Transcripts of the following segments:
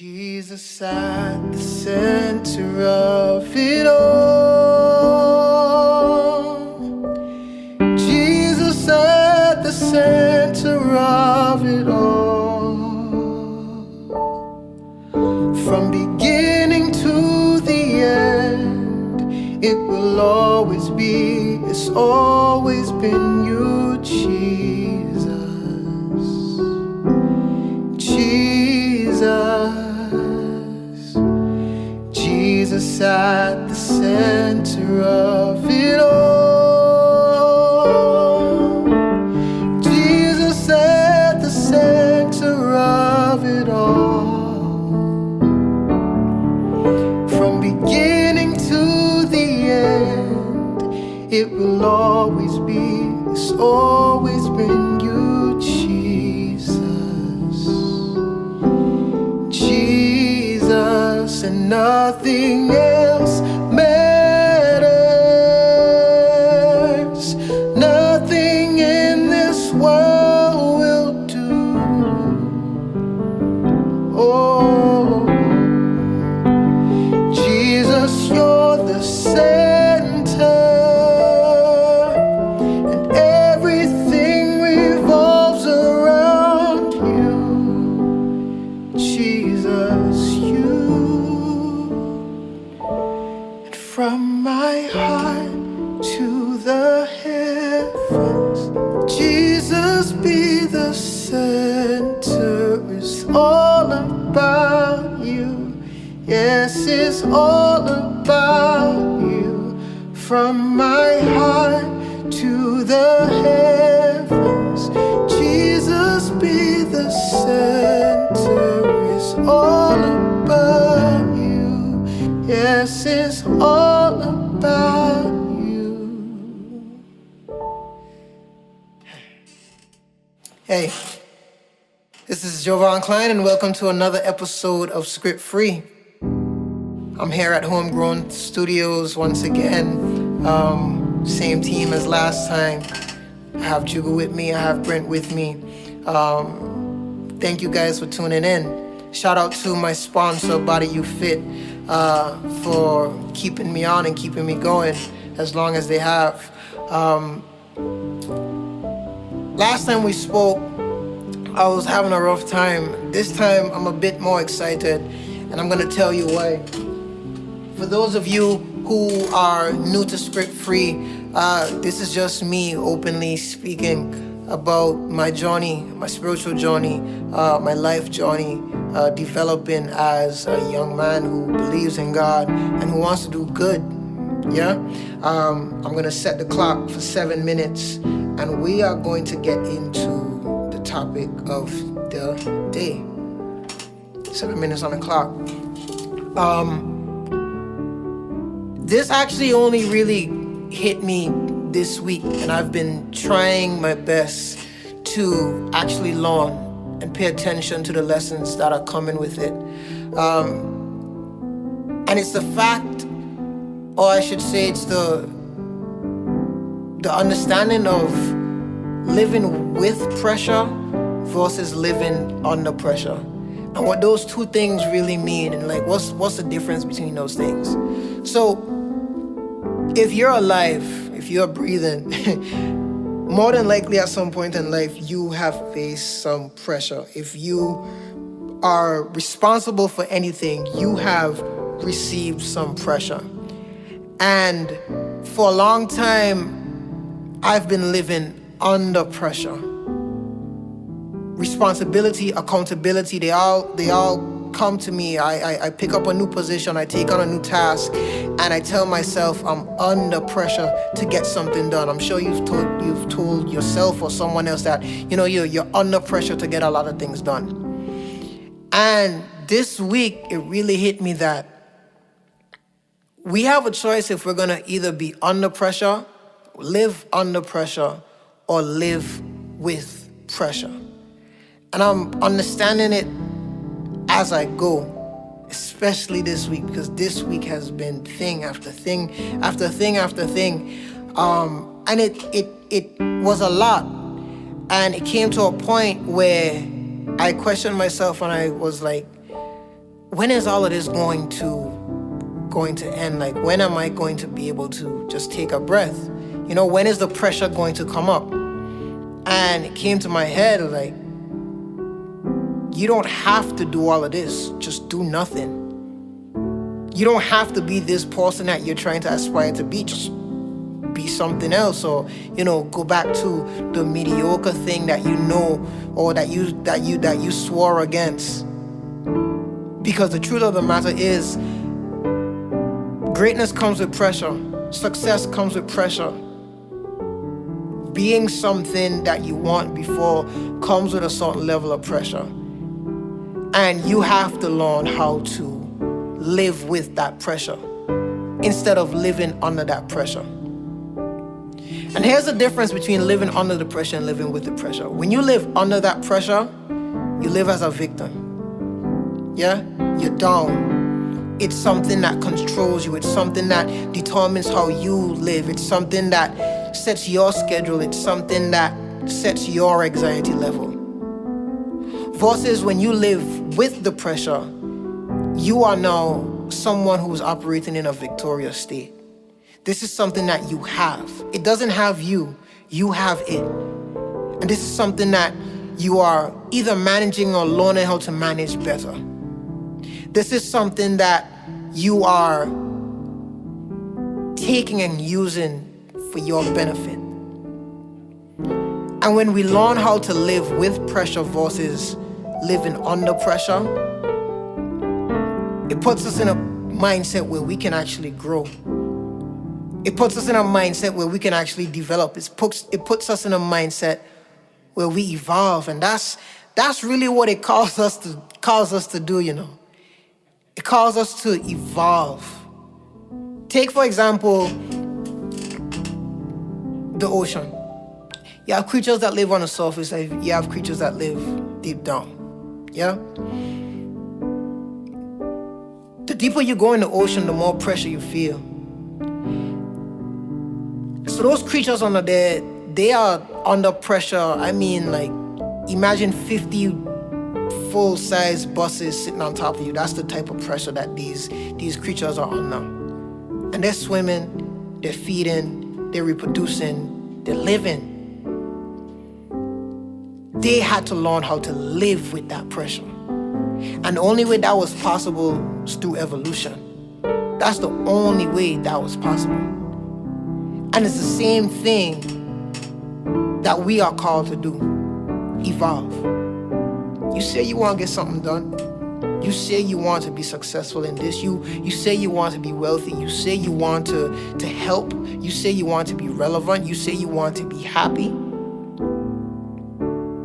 Jesus at the center of it all. Jesus at the center of it all. From beginning to the end, it will always be, it's always been you, Jesus. Jesus at the center of it all. Jesus at the center of it all. From beginning to the end, it will always be, it's always been you, Jesus. Jesus, and nothing else matters. Nothing in this world will do. Oh, Jesus, you're the center, and everything revolves around you. Jesus, you. And from my heart to the heavens, Jesus be the center. It's all about you. Yes, it's all about you. From my heart to the heavens, Jesus be the center. It's all about you. Yes, it's all about you. Hey, this is Jovan Klein, and welcome to another episode of Script Free. I'm here at Homegrown Studios once again. Same team as last time. I have Juga with me, I have Brent with me. Thank you guys for tuning in. Shout out to my sponsor, Body You Fit, for keeping me on and keeping me going as long as they have. Last time we spoke, I was having a rough time. This time I'm a bit more excited, and I'm gonna tell you why. For those of you who are new to Script Free, this is just me openly speaking about my journey, my spiritual journey, my life journey, developing as a young man who believes in God and who wants to do good. Yeah? I'm gonna set the clock for 7 minutes, and we are going to get into the topic of the day. 7 minutes on the clock. This actually only really hit me this week, and I've been trying my best to actually learn and pay attention to the lessons that are coming with it. And it's the fact, or I should say it's the understanding of living with pressure versus living under pressure. And what those two things really mean, and like what's the difference between those things. So if you're alive, if you're breathing, more than likely at some point in life you have faced some pressure. If you are responsible for anything, you have received some pressure. And for a long time, I've been living under pressure. Responsibility, accountability, they all come to me. I pick up a new position, I take on a new task, and I tell myself I'm under pressure to get something done. I'm sure you've told yourself or someone else that you're under pressure to get a lot of things done. And this week it really hit me that we have a choice if we're gonna either be under pressure, live under pressure, or live with pressure. And I'm understanding it as I go, especially this week, because this week has been thing after thing after thing after thing. And it was a lot. And it came to a point where I questioned myself, and I was like, when is all of this going to end? Like, when am I going to be able to just take a breath? You know, when is the pressure going to come up? And it came to my head, like, you don't have to do all of this. Just do nothing. You don't have to be this person that you're trying to aspire to be. Just be something else, or, you know, go back to the mediocre thing that you know, or that you swore against. Because the truth of the matter is, greatness comes with pressure. Success comes with pressure. Being something that you want before comes with a certain level of pressure. And you have to learn how to live with that pressure instead of living under that pressure. And here's the difference between living under the pressure and living with the pressure. When you live under that pressure, you live as a victim. Yeah? You're down. It's something that controls you. It's something that determines how you live. It's something that sets your schedule. It's something that sets your anxiety level. Versus when you live with the pressure, you are now someone who's operating in a victorious state. This is something that you have. It doesn't have you, you have it. And this is something that you are either managing or learning how to manage better. This is something that you are taking and using for your benefit. And when we learn how to live with pressure versus living under pressure, it puts us in a mindset where we can actually grow. It puts us in a mindset where we can actually develop. It puts us in a mindset where we evolve. And that's really what it calls us to do, you know. It calls us to evolve. Take, for example, the ocean. You have creatures that live on the surface, and you have creatures that live deep down. Yeah? The deeper you go in the ocean, the more pressure you feel. So those creatures under there, they are under pressure. I mean, like, imagine 50 full-size buses sitting on top of you. That's the type of pressure that these creatures are under. And they're swimming, they're feeding, they're reproducing, they're living. They had to learn how to live with that pressure. And the only way that was possible was through evolution. That's the only way that was possible. And it's the same thing that we are called to do. Evolve. You say you want to get something done. You say you want to be successful in this. You say you want to be wealthy. You say you want to help. You say you want to be relevant. You say you want to be happy.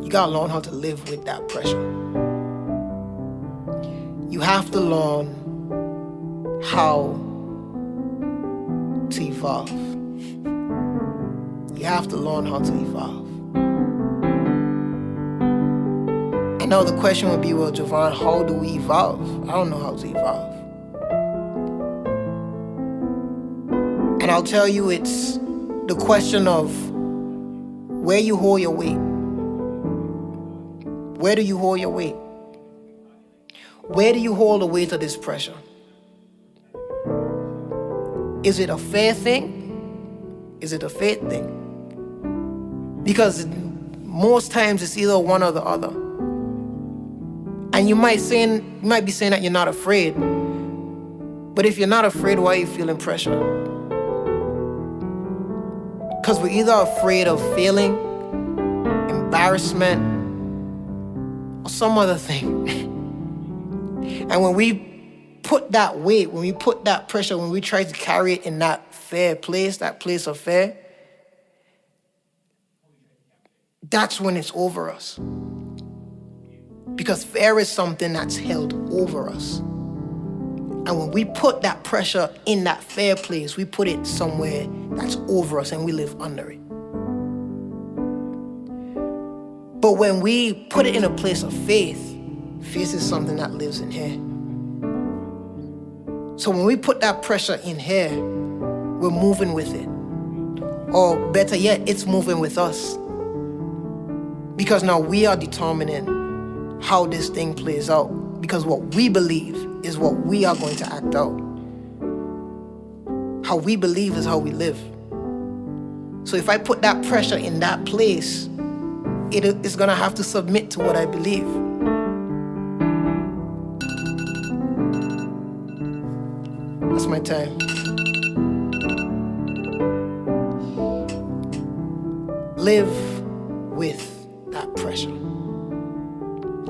You gotta learn how to live with that pressure. You have to learn how to evolve. You have to learn how to evolve. And now the question would be, well, Javon, how do we evolve? I don't know how to evolve. And I'll tell you, it's the question of where you hold your weight. Where do you hold your weight? Where do you hold the weight of this pressure? Is it a fair thing? Is it a faith thing? Because most times it's either one or the other. And you might be saying that you're not afraid. But if you're not afraid, why are you feeling pressure? Because we're either afraid of failing, embarrassment, or some other thing. And when we put that weight, when we put that pressure, when we try to carry it in that fair place, that place of fair, that's when it's over us. Because fear is something that's held over us. And when we put that pressure in that fair place, we put it somewhere that's over us and we live under it. But when we put it in a place of faith, faith is something that lives in here. So when we put that pressure in here, we're moving with it. Or better yet, it's moving with us. Because now we are determining how this thing plays out. because what we believe is what we are going to act out. How we believe is how we live. So if I put that pressure in that place, it is gonna have to submit to what I believe. That's my time. Live with that pressure.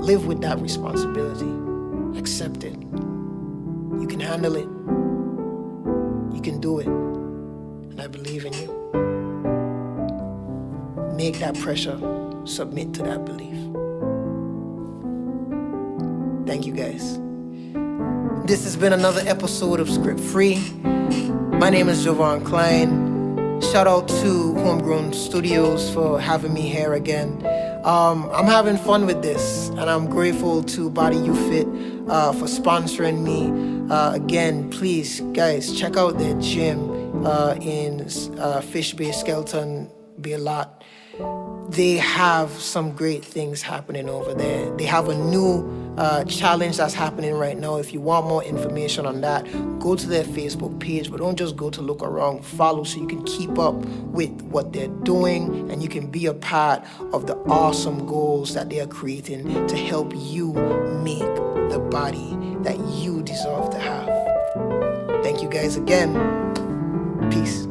Live with that responsibility. Accept it. You can handle it. You can do it. And I believe in you. Make that pressure submit to that belief. Thank you guys. This has been another episode of Script Free. My name is Jovan Klein. Shout out to Homegrown Studios for having me here again. I'm having fun with this, and I'm grateful to Body You Fit for sponsoring me. Again, please, guys, check out their gym in Fish Bay, Skelton Bay Lot. They have some great things happening over there. They have a new challenge that's happening right now. If you want more information on that, go to their Facebook page, but don't just go to look around. Follow so you can keep up with what they're doing and you can be a part of the awesome goals that they are creating to help you make the body that you deserve to have. Thank you guys again. Peace.